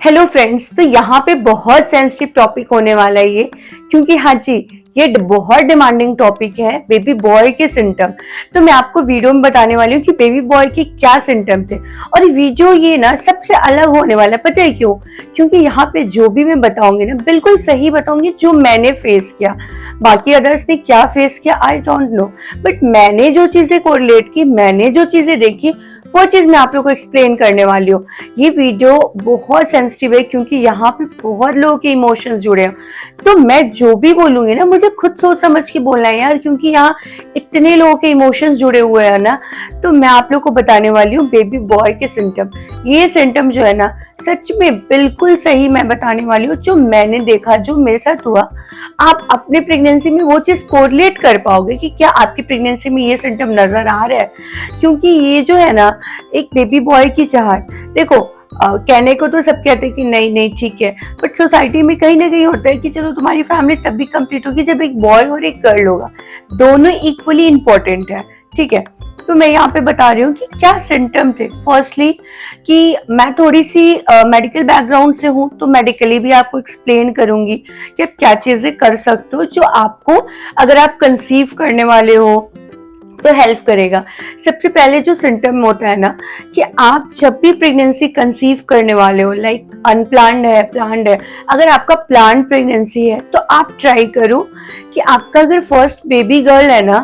Hello friends, तो यहाँ पे बहुत सेंसिटिव टॉपिक होने वाला है ये, क्योंकि हाँ जी, ये बहुत डिमांडिंग टॉपिक है बेबी बॉय के सिम्टम। तो मैं आपको वीडियो में बताने वाली हूँ कि बेबी बॉय के क्या सिम्टम थे। और वीडियो ये ना सबसे अलग होने वाला है, पता है क्यों? क्योंकि यहाँ पे जो भी मैं बताऊंगी ना बिल्कुल सही बताऊंगी जो मैंने फेस किया। बाकी अदर्स ने क्या फेस किया आई डोंट नो, बट मैंने जो चीजें कोरिलेट की, मैंने जो चीजें देखी, वो चीज मैं आप लोगों को एक्सप्लेन करने वाली हूँ। ये वीडियो बहुत सेंसिटिव है क्योंकि यहाँ पे बहुत लोगों के इमोशंस जुड़े हैं। तो मैं जो भी बोलूंगी ना मुझे खुद सोच समझ के बोलना है यार, क्योंकि यहाँ इतने लोगों के इमोशंस जुड़े हुए हैं ना। तो मैं आप लोग को बताने वाली हूँ बेबी बॉय के सिम्टम। ये सिम्टम जो है ना सच में बिल्कुल सही मैं बताने वाली हूँ, जो मैंने देखा, जो मेरे साथ हुआ। आप अपने प्रेगनेंसी में वो चीज कोरिलेट कर पाओगे कि क्या आपकी प्रेगनेंसी में ये सिम्टम नजर आ रहा है। क्योंकि ये जो है ना एक बेबी बॉय की चाहत, देखो कहने को तो सब कहते हैं कि नहीं नहीं ठीक है, बट सोसाइटी में कहीं ना कहीं होता है कि चलो तुम्हारी फैमिली तब भी कंप्लीट होगी जब एक बॉय और एक गर्ल होगा, दोनों इक्वली इंपॉर्टेंट है। ठीक है, तो मैं यहाँ पे बता रही हूँ कि क्या सिम्टम थे। फर्स्टली कि मैं थोड़ी सी मेडिकल बैकग्राउंड से हूँ, तो मेडिकली भी आपको एक्सप्लेन करूंगी कि आप क्या चीजें कर सकते हो जो आपको, अगर आप कंसीव करने वाले हो तो हेल्प करेगा। सबसे पहले जो सिम्टम होता है ना कि आप जब भी प्रेगनेंसी कंसीव करने वाले हो, लाइक अनप्लान्ड है, प्लान्ड है, अगर आपका प्लान्ड प्रेगनेंसी है तो आप ट्राई करो कि आपका अगर फर्स्ट बेबी गर्ल है ना,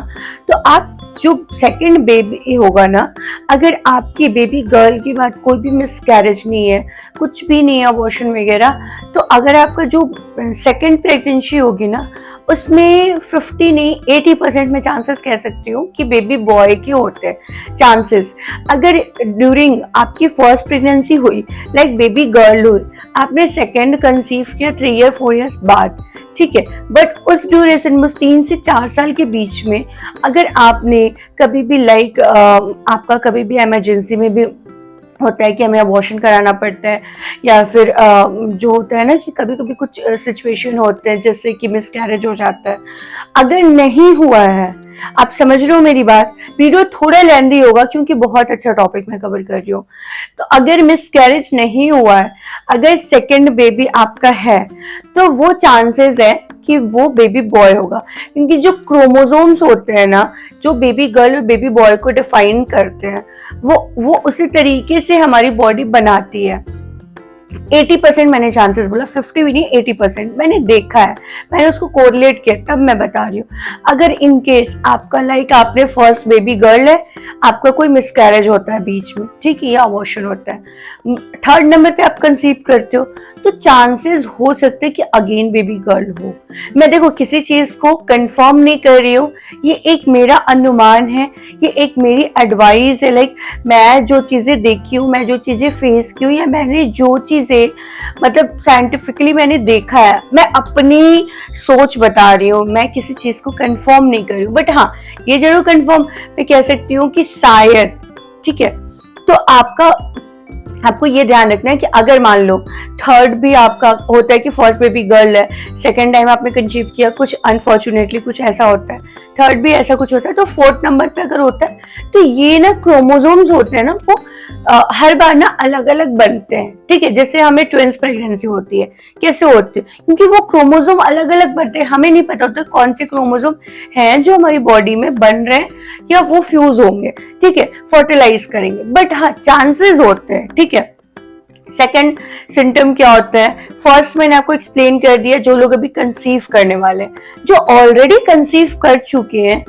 तो आप जो सेकंड बेबी होगा ना, अगर आपकी बेबी गर्ल के बाद कोई भी मिसकैरेज नहीं है, कुछ भी नहीं है, अबॉर्शन वगैरह, तो अगर आपका जो सेकंड प्रेगनेंसी होगी ना उसमें 50 नहीं 80% में चांसेस कह सकती हूँ कि बेबी बॉय के होते हैं चांसेस। अगर ड्यूरिंग आपकी फर्स्ट प्रेगनेंसी हुई, लाइक बेबी गर्ल हुई, आपने सेकंड कंसीव किया 3 या 4 ईयर्स बाद, ठीक है, बट उस ड्यूरेशन में, उस 3 से 4 साल के बीच में, अगर आपने कभी भी लाइक आपका कभी भी इमरजेंसी में भी होता है कि हमें अबॉर्शन कराना पड़ता है, या फिर जो होता है ना कि कभी कभी कुछ सिचुएशन होते हैं जैसे कि मिसकैरेज हो जाता है, अगर नहीं हुआ है, आप समझ रहे हो मेरी बात, वीडियो थोड़ा लेंदी होगा क्योंकि बहुत अच्छा टॉपिक मैं कवर कर रही हूँ। तो अगर मिसकैरेज नहीं हुआ है, अगर सेकंड बेबी आपका है, तो वो चांसेस है कि वो बेबी बॉय होगा। क्योंकि जो क्रोमोसोम्स होते हैं ना, जो बेबी गर्ल और बेबी बॉय को डिफाइन करते हैं, वो उसी तरीके से हमारी बॉडी बनाती है। 80% मैंने चांसेस बोला, 50 भी नहीं, 80% मैंने देखा है, मैंने उसको कोरिलेट किया, तब मैं बता रही हूँ। अगर इन केस आपका लाइक आपने फर्स्ट बेबी गर्ल है, आपका कोई मिसकैरेज होता है बीच में, ठीक है, या अबॉर्शन होता है, थर्ड नंबर पे आप कंसीव करते हो, तो चांसेस हो सकते हैं कि अगेन बेबी गर्ल हो। मैं देखो किसी चीज को कंफर्म नहीं कर रही हूँ, ये एक मेरा अनुमान है, ये एक मेरी एडवाइस है। लाइक मैं जो चीजें देखी हूँ, मैं जो चीजें फेस की हूँ, या मैंने जो चीजें मतलब साइंटिफिकली मैंने देखा है, मैं अपनी सोच बता रही हूँ, मैं किसी चीज को कंफर्म नहीं कर रही हूँ। बट हाँ, ये जरूर कंफर्म मैं कह सकती हूँ कि शायद, ठीक है। तो आपको ये ध्यान रखना है कि अगर मान लो थर्ड भी आपका होता है कि फर्स्ट बेबी गर्ल है, सेकंड टाइम आपने कंसीव किया, कुछ अनफॉर्चुनेटली कुछ ऐसा होता है, थर्ड भी ऐसा कुछ होता है, तो फोर्थ नंबर पे अगर होता है, तो ये ना क्रोमोसोम्स होते हैं ना, वो हर बार ना अलग अलग बनते हैं। ठीक है, जैसे हमें ट्विंस प्रेगनेंसी होती है, कैसे होती है? क्योंकि वो क्रोमोसोम अलग अलग बनते हैं, हमें नहीं पता होता कौन से क्रोमोसोम हैं जो हमारी बॉडी में बन रहे हैं या वो फ्यूज होंगे, ठीक है, फर्टिलाइज करेंगे। बट हाँ, चांसेस होते हैं, ठीक है। सेकंड सिम्टम क्या होता है? फर्स्ट मैंने आपको एक्सप्लेन कर दिया, जो लोग अभी कंसीव करने वाले हैं, जो ऑलरेडी कंसीव कर चुके हैं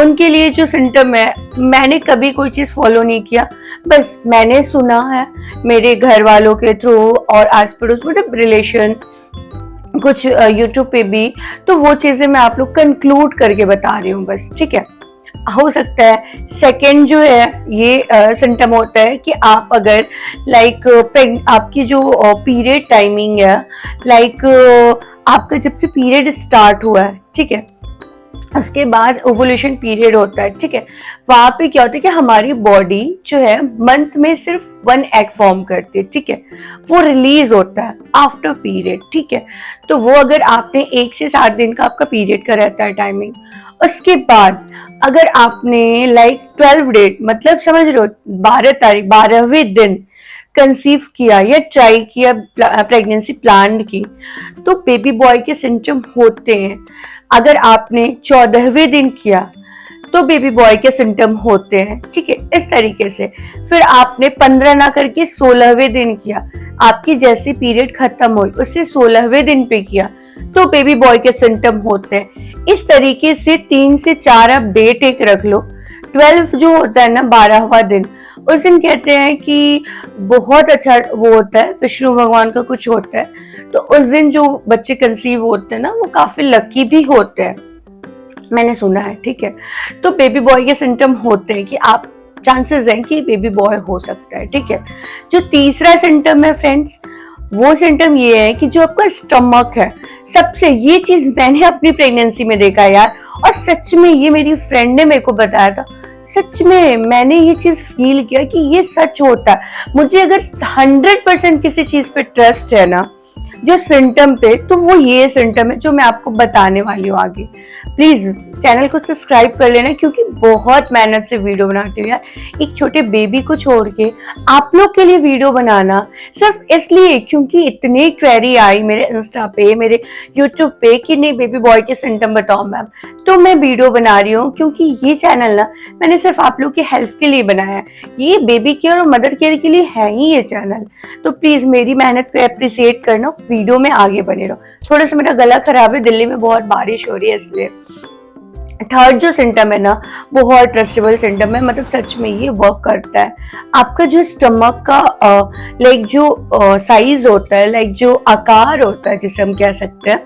उनके लिए जो सिम्टम है, मैंने कभी कोई चीज फॉलो नहीं किया, बस मैंने सुना है मेरे घर वालों के थ्रू और आस पड़ोस मतलब रिलेशन, कुछ यूट्यूब पे भी, तो वो चीजें मैं आप लोग कंक्लूड करके बता रही हूँ बस, ठीक है। हो सकता है सेकंड जो है ये सिम्टम होता है कि आप अगर लाइक आपकी जो पीरियड टाइमिंग है, लाइक आपका जब से पीरियड स्टार्ट हुआ है, ठीक है, उसके बाद ओवुलेशन पीरियड होता है, ठीक है, वहां पे क्या होता है कि हमारी बॉडी जो है मंथ में सिर्फ 1 एग फॉर्म करती है, ठीक है, वो रिलीज होता है आफ्टर पीरियड, ठीक है। तो वो अगर आपने 1 से 7 दिन का आपका पीरियड का रहता है टाइमिंग, उसके बाद अगर आपने लाइक 12 डेट मतलब समझ रहे हो 12 तारीख 12वें दिन कंसीव किया या ट्राई किया, प्रेगनेंसी प्लान की, तो बेबी बॉय के सिम्टम होते हैं। अगर आपने 14वें दिन किया तो बेबी बॉय के सिम्टम होते हैं, ठीक है, इस तरीके से। फिर आपने 15 ना करके 16वें दिन किया, आपकी जैसी पीरियड खत्म हुई उससे 16वें दिन पे किया तो बेबी बॉय के सिम्टम होते हैं। इस तरीके से 3 से 4 आप डेट एक रख लो। 12 जो होता है ना, 12वां दिन, उस दिन कहते हैं कि बहुत अच्छा वो होता है, विष्णु भगवान का कुछ होता है, तो उस दिन जो बच्चे कंसीव होते हैं ना, वो काफी लकी भी होते हैं, मैंने सुना है, ठीक है। तो बेबी बॉय के सिम्टम होते हैं कि आप चांसेस हैं कि बेबी बॉय हो सकता है, ठीक है। जो तीसरा सिम्टम है फ्रेंड्स, वो सिम्टम ये है कि जो आपका स्टमक है, सबसे ये चीज मैंने अपनी प्रेगनेंसी में देखा यार, और सच में ये मेरी फ्रेंड ने मेरे को बताया था, सच में मैंने ये चीज फील किया कि ये सच होता है। मुझे अगर 100% किसी चीज पे ट्रस्ट है ना, जो सिम्टम पे, तो वो ये सिम्टम है जो मैं आपको बताने वाली हूँ आगे। प्लीज चैनल को सब्सक्राइब कर लेना, क्योंकि बहुत मेहनत से वीडियो बनाती हूँ यार। एक छोटे बेबी को छोड़ के आप लोग के लिए वीडियो बनाना सिर्फ इसलिए क्योंकि इतनी क्वेरी आई मेरे इंस्टा पे, मेरे यूट्यूब पे कि नहीं बेबी बॉय के सिम्टम बताओ मैम, तो मैं वीडियो बना रही हूँ। क्योंकि ये चैनल ना मैंने सिर्फ आप लोग की हेल्प के लिए बनाया है, ये बेबी केयर और मदर केयर के लिए है ही ये चैनल। तो प्लीज मेरी मेहनत को अप्रिसिएट करना, वीडियो में आगे बने रहो। थोड़ा सा मेरा गला खराब है, दिल्ली में बहुत बारिश हो रही है इसलिए। थर्ड जो सिम्टम है ना, बहुत ट्रस्टेबल सिम्टम है, मतलब सच में ये वर्क करता है। आपका जो स्टमक का लाइक जो साइज होता है, लाइक जो आकार होता है, जिसे हम कह सकते हैं,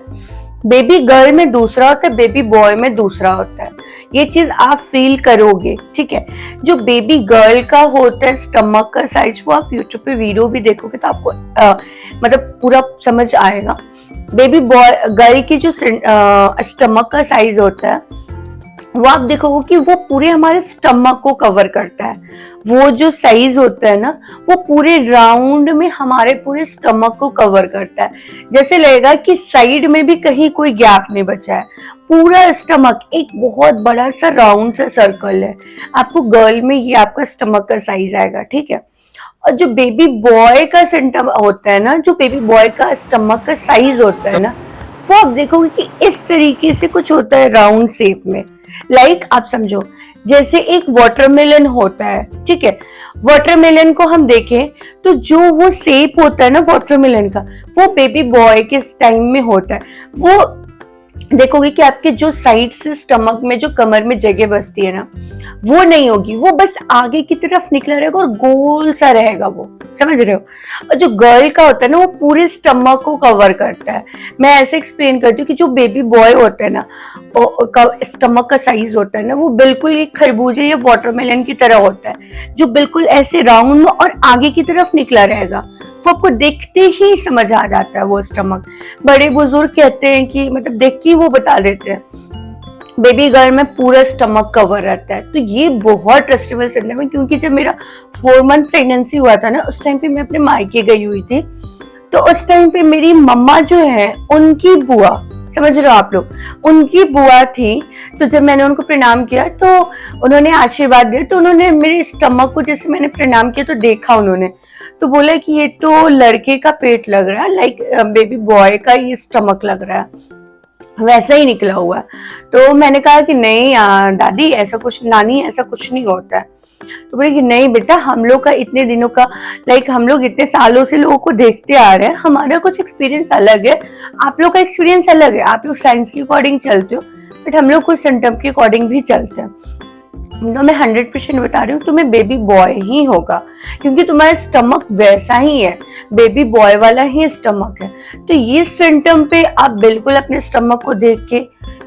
बेबी गर्ल में दूसरा होता है, बेबी बॉय में दूसरा होता है। ये चीज आप फील करोगे, ठीक है। जो बेबी गर्ल का होता है स्टमक का साइज, वो आप यूट्यूब पे वीडियो भी देखोगे तो आपको मतलब पूरा समझ आएगा। बेबी बॉय गर्ल की जो स्टमक का साइज होता है, वो आप देखोगे कि वो पूरे हमारे स्टमक को कवर करता है। वो जो साइज होता है ना, वो पूरे राउंड में हमारे पूरे स्टमक को कवर करता है। जैसे लगेगा कि साइड में भी कहीं कोई गैप नहीं बचा है। पूरा स्टमक एक बहुत बड़ा सा राउंड सा सर्कल है। आपको गर्ल में ये आपका स्टमक का साइज आएगा, ठीक है। और जो बेबी बॉय का सिम्टम होता है ना, जो बेबी बॉय का स्टमक का साइज होता है ना, वो आप देखोगे कि इस तरीके से कुछ होता है राउंड शेप में। लाइक आप समझो जैसे एक वाटरमेलन होता है, ठीक है। वाटरमेलन को हम देखें तो जो वो शेप होता है ना वाटरमेलन का, वो बेबी बॉय के टाइम में होता है। वो देखोगे कि आपके जो साइड से स्टमक में जो कमर में जगह बचती है ना, वो नहीं होगी, वो बस आगे की तरफ निकला रहेगा और गोल सा रहेगा, वो समझ रहे हो। और जो गर्ल का होता है ना, वो पूरे स्टमक को कवर करता है। मैं ऐसे एक्सप्लेन करती हूँ कि जो बेबी बॉय होता है ना, स्टमक का साइज होता है ना, वो बिल्कुल एक खरबूजे या वाटरमेलन की तरह होता है, जो बिल्कुल ऐसे राउंड में और आगे की तरफ निकला रहेगा। वो आपको देखते ही समझ आ जाता है वो स्टमक। बड़े बुजुर्ग कहते हैं कि मतलब देख के वो बता देते हैं बेबी गर्ल में पूरा स्टमक कवर रहता है। तो ये बहुत ट्रस्टेबल सिम्टम है, क्योंकि जब मेरा 4 मंथ प्रेगनेंसी हुआ था ना, उस टाइम पे मैं अपने मायके गई हुई थी। तो उस टाइम पे मेरी मम्मा जो है, उनकी बुआ, समझ रहे हो आप लोग, उनकी बुआ थी। तो जब मैंने उनको प्रणाम किया तो उन्होंने आशीर्वाद दिया। तो उन्होंने मेरे स्टमक को जैसे मैंने प्रणाम किया तो देखा उन्होंने, तो बोला कि ये तो लड़के का पेट लग रहा है, लाइक बेबी बॉय का ये स्टमक लग रहा है, वैसा ही निकला हुआ। तो मैंने कहा कि नहीं दादी ऐसा कुछ, नानी ऐसा कुछ नहीं होता है। तो बोले कि नहीं बेटा, हम लोग का इतने दिनों का, लाइक हम लोग इतने सालों से लोगों को देखते आ रहे हैं, हमारा कुछ एक्सपीरियंस अलग है, आप लोग का एक्सपीरियंस अलग है। आप लोग साइंस के अकॉर्डिंग चलते हो, बट हम लोग कुछ सिम्टम के अकॉर्डिंग भी चलते हैं। तो मैं 100% बता रही हूँ, तुम्हें बेबी बॉय ही होगा, क्योंकि तुम्हारा स्टमक वैसा ही है, बेबी बॉय वाला ही स्टमक है। तो ये सिम्टम पे आप बिल्कुल अपने स्टमक को देख के,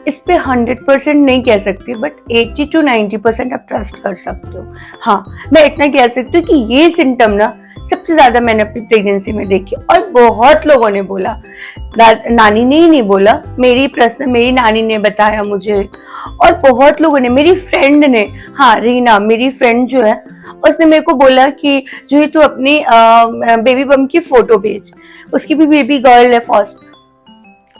इस पे 100% नहीं कह सकती, बट 80 to 90% आप ट्रस्ट कर सकते हो। हाँ, मैं इतना कह सकती हूँ कि ये सिम्टम ना सबसे ज्यादा मैंने अपनी प्रेगनेंसी में देखी। और बहुत लोगों ने बोला, नानी ने ही नहीं बोला, मेरी नानी ने बताया मुझे, और बहुत लोगों ने, मेरी फ्रेंड ने, हाँ रीना मेरी फ्रेंड जो है, उसने मेरे को बोला कि जो ही तू अपनी बेबी बम की फोटो भेज, उसकी भी बेबी गर्ल है फर्स्ट।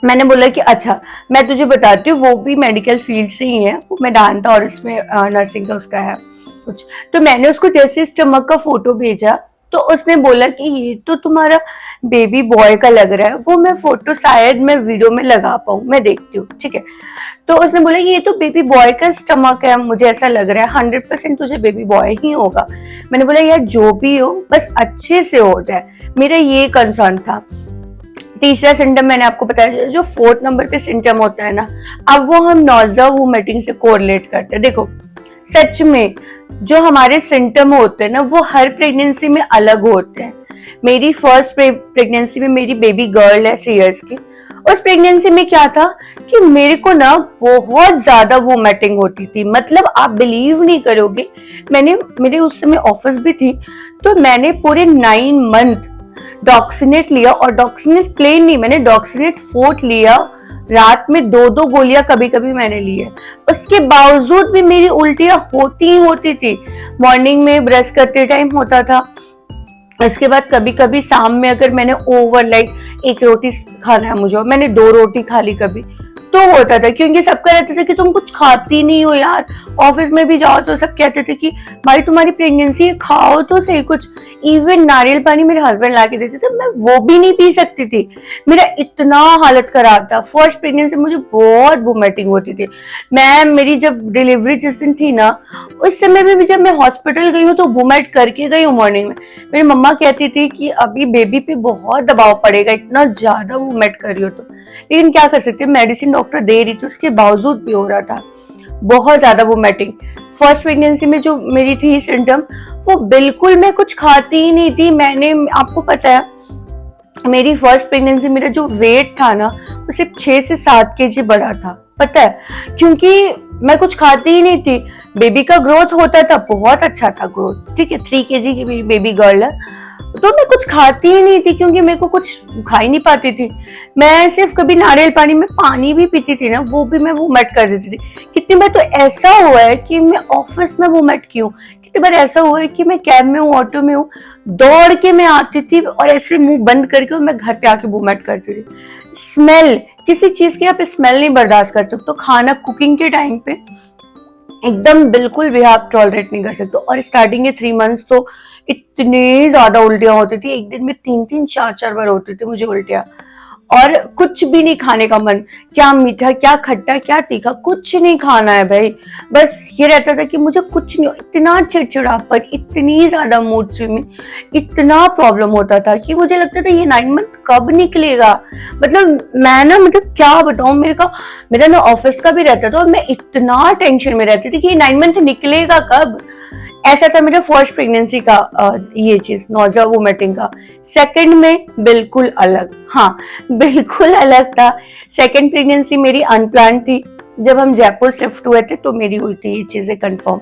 मैंने बोला कि अच्छा मैं तुझे बताती हूँ, वो भी मेडिकल फील्ड से ही है, वो मैदान था और इसमें नर्सिंग का उसका है कुछ। तो मैंने उसको जैसे स्टमक का फोटो भेजा, तो उसने बोला कि ये तो तुम्हारा बेबी बॉय का लग रहा है, वो मैं फोटो शायद मैं वीडियो में लगा पाऊँ, मैं देखती हूँ, ठीक है। तो उसने बोला कि ये तो बेबी बॉय का स्टमक है, मुझे ऐसा लग रहा है 100% तुझे बेबी बॉय ही होगा। मैंने बोला यार जो भी हो बस अच्छे से हो जाए, मेरा ये कंसर्न था। तीसरा सिम्टम मैंने आपको बताया, जो 4th नंबर पे सिम्टम होता है ना, अब वो हम नॉज़ा वोमिटिंग से कोरिलेट करते हैं। देखो सच में जो हमारे सिम्टम होते हैं ना, वो हर प्रेगनेंसी में अलग होते हैं। मेरी फर्स्ट प्रेगनेंसी में मेरी बेबी गर्ल है 3 इयर्स की, उस प्रेगनेंसी में क्या था कि मेरे को ना बहुत ज्यादा वोमिटिंग होती थी। मतलब आप बिलीव नहीं करोगे, मेरे उस समय ऑफिस भी थी, तो मैंने पूरे 9 मंथ डॉक्सिनेट लिया, और डॉक्सिनेट प्लेन नहीं, मैंने डॉक्सिनेट फोर्ट लिया। रात में 2-2 गोलियां कभी कभी मैंने ली है। उसके बावजूद भी मेरी उल्टियां होती ही होती थी। मॉर्निंग में ब्रश करते टाइम होता था, इसके बाद कभी कभी शाम में अगर मैंने ओवर लाइक 1 रोटी खाना है मुझे, मैंने 2 रोटी खा ली कभी, तो होता था। क्योंकि सबका रहता था कि तुम कुछ खाती नहीं हो यार, ऑफिस में भी जाओ तो सब कहते थे कि भाई तुम्हारी प्रेगनेंसी है, खाओ तो सही कुछ। इवन नारियल पानी मेरे हस्बैंड ला के देते थे, मैं वो भी नहीं पी सकती थी, मेरा इतना हालत खराब था। फर्स्ट प्रेगनेंसी मुझे बहुत वोमिटिंग होती थी। मेरी जब डिलीवरी जिस दिन थी ना, उस समय में भी जब मैं हॉस्पिटल गई हूँ तो वोमिट करके गई हूँ मॉर्निंग में। मेरी मम्मा कहती थी कि अभी बेबी पे बहुत दबाव पड़ेगा, इतना ज्यादा वोमिट कर रही हो तो। लेकिन क्या कर सकते, मेडिसिन डॉक्टर दे रही थी, उसके बावजूद भी हो रहा था बहुत ज्यादा वोमिटिंग। फर्स्ट प्रेगनेंसी में जो मेरी थी सिम्टम, वो बिल्कुल मैं कुछ खाती ही नहीं थी। मैंने, आपको पता है मेरी फर्स्ट प्रेगनेंसी, मेरा जो वेट था ना वो सिर्फ 6 से 7 kg बढ़ा था, पता है, क्योंकि मैं कुछ खाती ही नहीं थी। बेबी का ग्रोथ होता था, बहुत अच्छा था ग्रोथ, ठीक है, 3 kg की मेरी बेबी गर्ल है, तो मैं कुछ खाती ही नहीं थी क्योंकि मेरे को कुछ खा ही नहीं पाती थी। मैं सिर्फ कभी नारियल पानी में पानी भी पीती थी ना, वो भी मैं वोमिट कर देती थी। कितनी बार तो ऐसा हुआ है कि मैं ऑफिस में वोमिट की हूँ, कितनी बार ऐसा हुआ है कि मैं कैब में हूँ, ऑटो में हूँ, दौड़ के मैं आती थी और ऐसे मुंह बंद करके मैं घर पे आके वोमिट करती थी। स्मेल, किसी चीज की आप स्मेल नहीं बर्दाश्त कर सकते, तो खाना कुकिंग के टाइम पे एकदम बिल्कुल भी आप टॉलरेट नहीं कर सकते। और स्टार्टिंग के 3 मंथ्स तो इतनी ज्यादा उल्टियां होती थी, एक दिन में 3-3 4-4 बार होती थी मुझे उल्टियां, और कुछ भी नहीं खाने का मन, क्या मीठा क्या खट्टा क्या तीखा, कुछ नहीं खाना है भाई। बस ये रहता था कि मुझे कुछ नहीं, इतना चिड़चिड़ापन, इतनी ज्यादा मूड स्विंगिंग, इतना प्रॉब्लम होता था कि मुझे लगता था ये 9 मंथ कब निकलेगा। मतलब मैं ना, मतलब क्या बताऊं, मेरा ना ऑफिस का भी रहता था और मैं इतना टेंशन में रहती थी कि ये 9 मंथ निकलेगा कब। ऐसा था मेरा फर्स्ट प्रेगनेंसी का ये चीज, नॉज़ा वोमिटिंग का। सेकंड में बिल्कुल अलग, हाँ बिल्कुल अलग था। सेकंड प्रेगनेंसी मेरी अनप्लान थी। जब हम जयपुर शिफ्ट हुए थे तो मेरी हुई थी ये चीजें कंफर्म।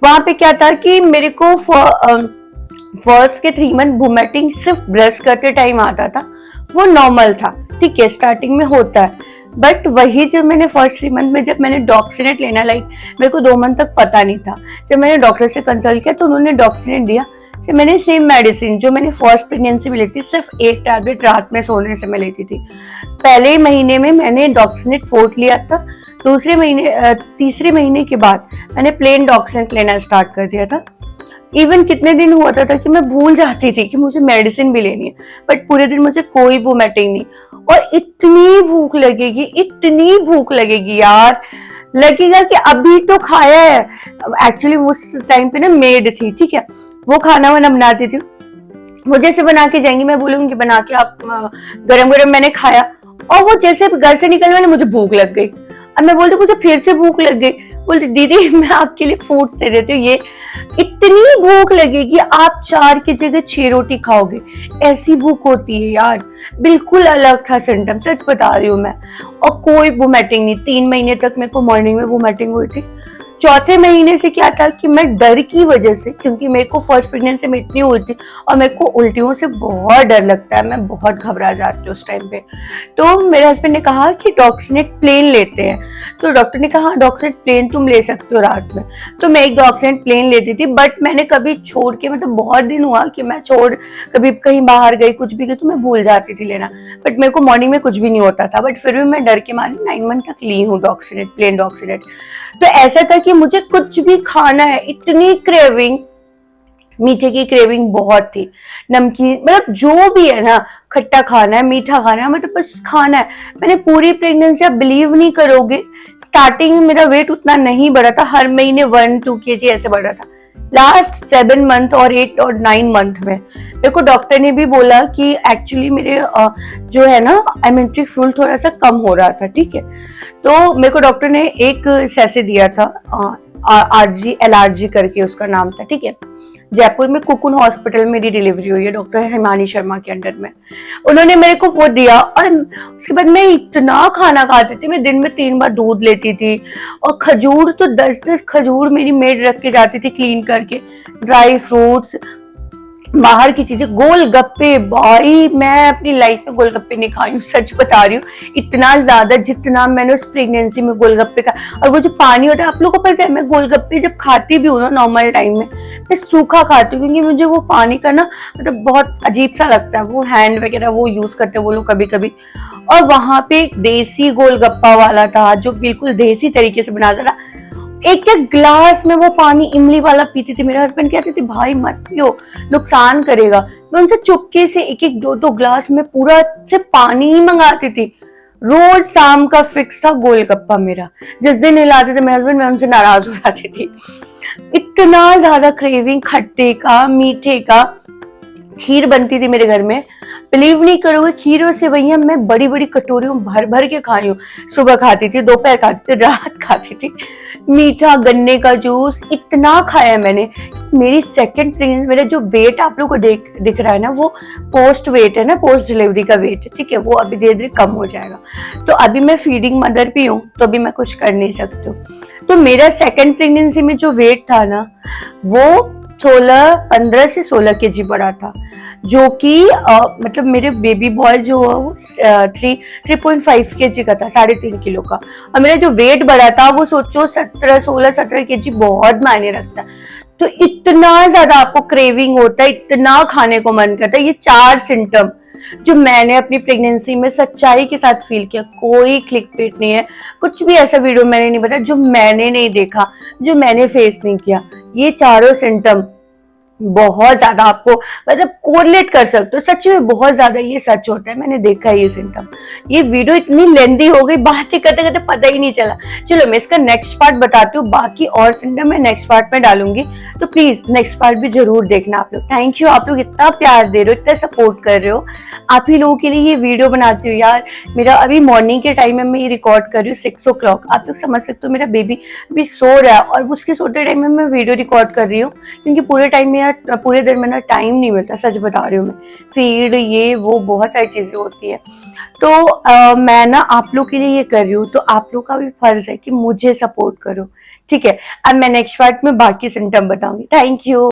वहां पे क्या था कि मेरे को फर्स्ट के 3 मंथ वोमिटिंग सिर्फ ब्रश करते टाइम आता था, वो नॉर्मल था, ठीक है, स्टार्टिंग में होता है। बट वही जब मैंने फर्स्ट 3 मंथ में जब मैंने डॉक्सिनेट लेना, लाइक मेरे को 2 मंथ तक पता नहीं था, जब मैंने डॉक्टर से कंसल्ट किया तो उन्होंने डॉक्सिनेट दिया। जब मैंने सेम मेडिसिन जो मैंने फर्स्ट प्रेगनेंसी में ली थी, सिर्फ 1 टैबलेट रात में सोने से मैं लेती थी। पहले महीने में मैंने डॉक्सिनेट फोर्ट लिया था, तीसरे महीने के बाद मैंने प्लेन डॉक्सिनेट लेना स्टार्ट कर दिया था। इवन कितने दिन हुआ था कि मैं भूल जाती थी कि मुझे मेडिसिन भी लेनी है, बट पूरे दिन मुझे कोई वोमिटिंग नहीं। और इतनी भूख लगेगी यार, लगेगा कि अभी तो खाया है। एक्चुअली उस टाइम पे ना मेड थी, ठीक है, वो खाना वाना बनाती थी, वो जैसे बना के जाएंगी, मैं बोलूंगी बना के आप गरम गरम, मैंने खाया और वो जैसे घर से निकलने वाले मुझे भूख लग गई। अब मैं बोलती मुझे फिर से भूख लग गई, बोलती दीदी मैं आपके लिए फ्रूट्स दे देती हूँ, ये इतनी भूख लगेगी आप 4 की जगह 6 रोटी खाओगे, ऐसी भूख होती है यार। बिल्कुल अलग था सिम्टम, सच बता रही हूँ मैं। और कोई वोमिटिंग नहीं, 3 महीने तक मेरे को मॉर्निंग में वोमिटिंग हुई थी। चौथे महीने से क्या था कि मैं डर की वजह से, क्योंकि मेरे को फर्स्ट प्रेगनेंसी में इतनी हुई थी और मेरे को उल्टियों से बहुत डर लगता है, मैं बहुत घबरा जाती हूँ उस टाइम पे। तो मेरे हस्बैंड ने कहा कि डॉक्सिनेट प्लेन लेते हैं, तो डॉक्टर ने कहा डॉक्सिनेट प्लेन तुम ले सकते हो रात में। तो मैं एक डॉक्सिनेट प्लेन लेती थी, बट मैंने कभी छोड़ के, मतलब बहुत दिन हुआ कि मैं कभी कहीं बाहर गई, कुछ भी गई तो मैं भूल जाती थी लेना, बट मेरे को मॉर्निंग में कुछ भी नहीं होता था। बट फिर भी मैं डर के मारे 9 मंथ तक ली हूँ डॉक्सिनेट, प्लेन डॉक्सिनेट। तो ऐसा था कि मुझे कुछ भी खाना है, इतनी क्रेविंग मीठे की क्रेविंग बहुत थी, नमकीन, मतलब जो भी है ना, खट्टा खाना है, मीठा खाना है, मतलब बस खाना है। मैंने पूरी प्रेगनेंसी, आप बिलीव नहीं करोगे, स्टार्टिंग में मेरा वेट उतना नहीं बढ़ा था, हर महीने 1-2 kg ऐसे बढ़ रहा था। लास्ट 7 मंथ और 8 और 9 मंथ में मेरे को डॉक्टर ने भी बोला कि एक्चुअली मेरे जो है ना एमेंट्रिक फ्लूइड थोड़ा सा कम हो रहा था, ठीक है। तो मेरे को डॉक्टर ने एक सैसे दिया था, आरजी एलआरजी करके उसका नाम था, ठीक है। जयपुर में कुकुन हॉस्पिटल में मेरी डिलीवरी हुई है, डॉक्टर हिमानी शर्मा के अंडर में। उन्होंने मेरे को वो दिया और उसके बाद मैं इतना खाना खाती थी, मैं दिन में 3 बार दूध लेती थी, और खजूर तो 10-10 खजूर मेरी मेड रख के जाती थी क्लीन करके, ड्राई फ्रूट्स, बाहर की चीजें, गोलगप्पे, भाई मैं अपनी लाइफ में गोलगप्पे नहीं खाई हूँ, सच बता रही हूँ, इतना ज्यादा जितना मैंने उस प्रेगनेंसी में गोलगप्पे खा। और वो जो पानी होता है, आप लोगों को पता है, मैं गोलगप्पे जब खाती भी हूँ ना नॉर्मल टाइम में, मैं सूखा खाती हूँ, क्योंकि मुझे वो पानी का ना मतलब बहुत अजीब सा लगता है, वो हैंड वगैरह वो यूज करते हैं वो लोग कभी कभी। और वहां पे एक देसी गोलगप्पा वाला था जो बिल्कुल देसी तरीके से बनाता था, एक एक ग्लास में वो पानी इमली वाला पीती थी। मेरे हस्बैंड कहते थे भाई मत पियो, नुकसान करेगा। मैं उनसे चुपके से एक एक 2-2 ग्लास में पूरा से पानी ही मंगाती थी। रोज शाम का फिक्स था गोलगप्पा मेरा, जिस दिन हिलाते थे मेरे हस्बैंड, मैं उनसे नाराज हो जाती थी। इतना ज्यादा क्रेविंग खट्टे का, मीठे का। खीर बनती थी मेरे घर में, बिलीव नहीं करोगे, खीर और सेवइयां मैं बड़ी बड़ी कटोरियों भर भर के खाई हूँ। सुबह खाती थी, दोपहर खाती थी, रात खाती थी। मीठा गन्ने का जूस इतना खाया मैंने। मेरी सेकंड प्रेगनेंसी, मेरा जो वेट आप लोगों को दिख रहा है ना, वो पोस्ट वेट है ना, पोस्ट डिलीवरी का वेट, ठीक है, वो अभी धीरे धीरे कम हो जाएगा। तो अभी मैं फीडिंग मदर भी हूँ, तो अभी मैं कुछ कर नहीं सकती हूँ। तो मेरा सेकंड प्रेगनेंसी में जो वेट था ना, वो 15 से 16 kg बढ़ा था, जो कि मतलब मेरे बेबी बॉय जो है वो 3.5 kg का था, 3.5 किलो का। और मेरा जो वेट बढ़ा था वो सोचो 16-17 kg, बहुत मायने रखता है। तो इतना ज्यादा आपको क्रेविंग होता है, इतना खाने को मन करता है। ये 4 सिम्टम जो मैंने अपनी प्रेगनेंसी में सच्चाई के साथ फील किया, कोई क्लिक पेट नहीं है, कुछ भी ऐसा वीडियो मैंने नहीं बताया जो मैंने नहीं देखा, जो मैंने फेस नहीं किया। ये चारों सिम्टम बहुत ज्यादा आपको मतलब कोरिलेट कर सकते हो, सच में बहुत ज्यादा ये सच होता है, मैंने देखा है ये सिम्टम। ये वीडियो इतनी लेंदी हो गई, बातें करते करते पता ही नहीं चला। चलो मैं इसका नेक्स्ट पार्ट बताती हूँ, बाकी और सिम्टम मैं नेक्स्ट पार्ट में डालूंगी, तो प्लीज नेक्स्ट पार्ट भी जरूर देखना आप लोग। थैंक यू, आप लोग इतना प्यार दे रहे हो, इतना सपोर्ट कर रहे हो, आप ही लोगों के लिए ये वीडियो बनाती हूँ यार। मेरा अभी मॉर्निंग के टाइम में मैं ये रिकॉर्ड कर रही हूँ 6 o'clock, आप लोग समझ सकते हो मेरा बेबी अभी सो रहा है और उसके सोते टाइम में मैं वीडियो रिकॉर्ड कर रही हूँ, क्योंकि पूरे दिन में ना टाइम नहीं मिलता, सच बता रही हूँ मैं, फीड ये वो बहुत सारी चीजें होती है। तो मैं ना आप लोग के लिए ये कर रही हूँ, तो आप लोग का भी फर्ज है कि मुझे सपोर्ट करो, ठीक है। अब मैं नेक्स्ट पार्ट में बाकी सिम्टम बताऊंगी। Thank you.